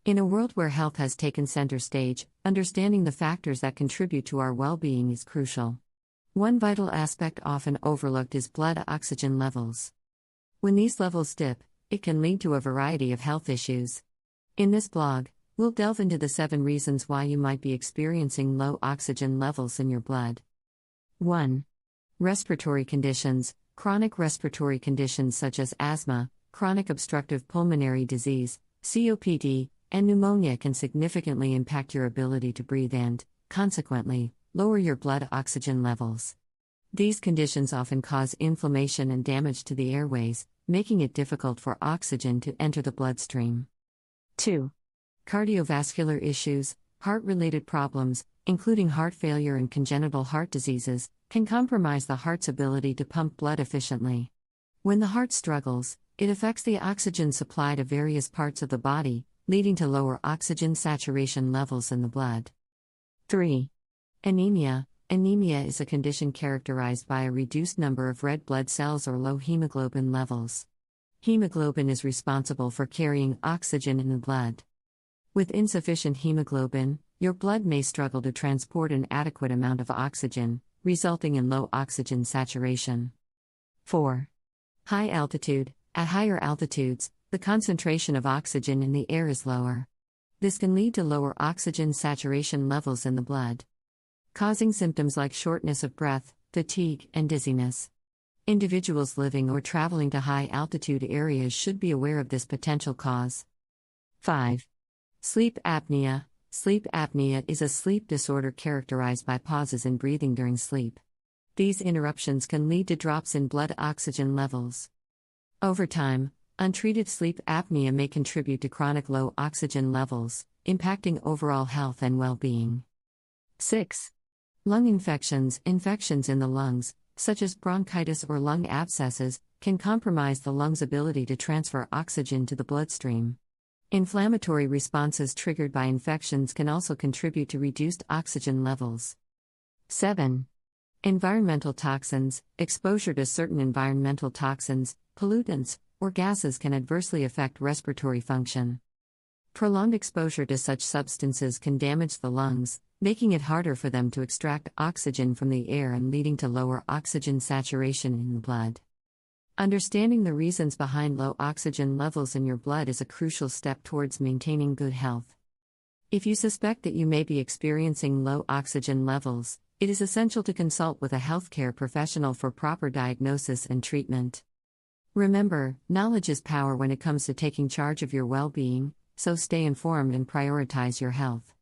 In a world where health has taken center stage, understanding the factors that contribute to our well-being is crucial. One vital aspect often overlooked is blood oxygen levels. When these levels dip, it can lead to a variety of health issues. In this blog, we'll delve into the 7 reasons why you might be experiencing low oxygen levels in your blood. 1. Respiratory conditions. Chronic respiratory conditions such as asthma, chronic obstructive pulmonary disease, COPD, and pneumonia can significantly impact your ability to breathe and, consequently, lower your blood oxygen levels. These conditions often cause inflammation and damage to the airways, making it difficult for oxygen to enter the bloodstream. 2. Cardiovascular issues. Heart-related problems, including heart failure and congenital heart diseases, can compromise the heart's ability to pump blood efficiently. When the heart struggles, it affects the oxygen supply to various parts of the body, leading to lower oxygen saturation levels in the blood. 3. Anemia. Anemia is a condition characterized by a reduced number of red blood cells or low hemoglobin levels. Hemoglobin is responsible for carrying oxygen in the blood. With insufficient hemoglobin, your blood may struggle to transport an adequate amount of oxygen, resulting in low oxygen saturation. 4. High altitude. At higher altitudes, the concentration of oxygen in the air is lower. This can lead to lower oxygen saturation levels in the blood, causing symptoms like shortness of breath, fatigue, and dizziness. Individuals living or traveling to high-altitude areas should be aware of this potential cause. 5. Sleep apnea. Sleep apnea is a sleep disorder characterized by pauses in breathing during sleep. These interruptions can lead to drops in blood oxygen levels. Over time, untreated sleep apnea may contribute to chronic low oxygen levels, impacting overall health and well-being. 6. Lung infections. Infections in the lungs, such as bronchitis or lung abscesses, can compromise the lung's ability to transfer oxygen to the bloodstream. Inflammatory responses triggered by infections can also contribute to reduced oxygen levels. 7. Environmental toxins. Exposure to certain environmental toxins, pollutants, or gases can adversely affect respiratory function. Prolonged exposure to such substances can damage the lungs, making it harder for them to extract oxygen from the air and leading to lower oxygen saturation in the blood. Understanding the reasons behind low oxygen levels in your blood is a crucial step towards maintaining good health. If you suspect that you may be experiencing low oxygen levels, it is essential to consult with a healthcare professional for proper diagnosis and treatment. Remember, knowledge is power when it comes to taking charge of your well-being, so stay informed and prioritize your health.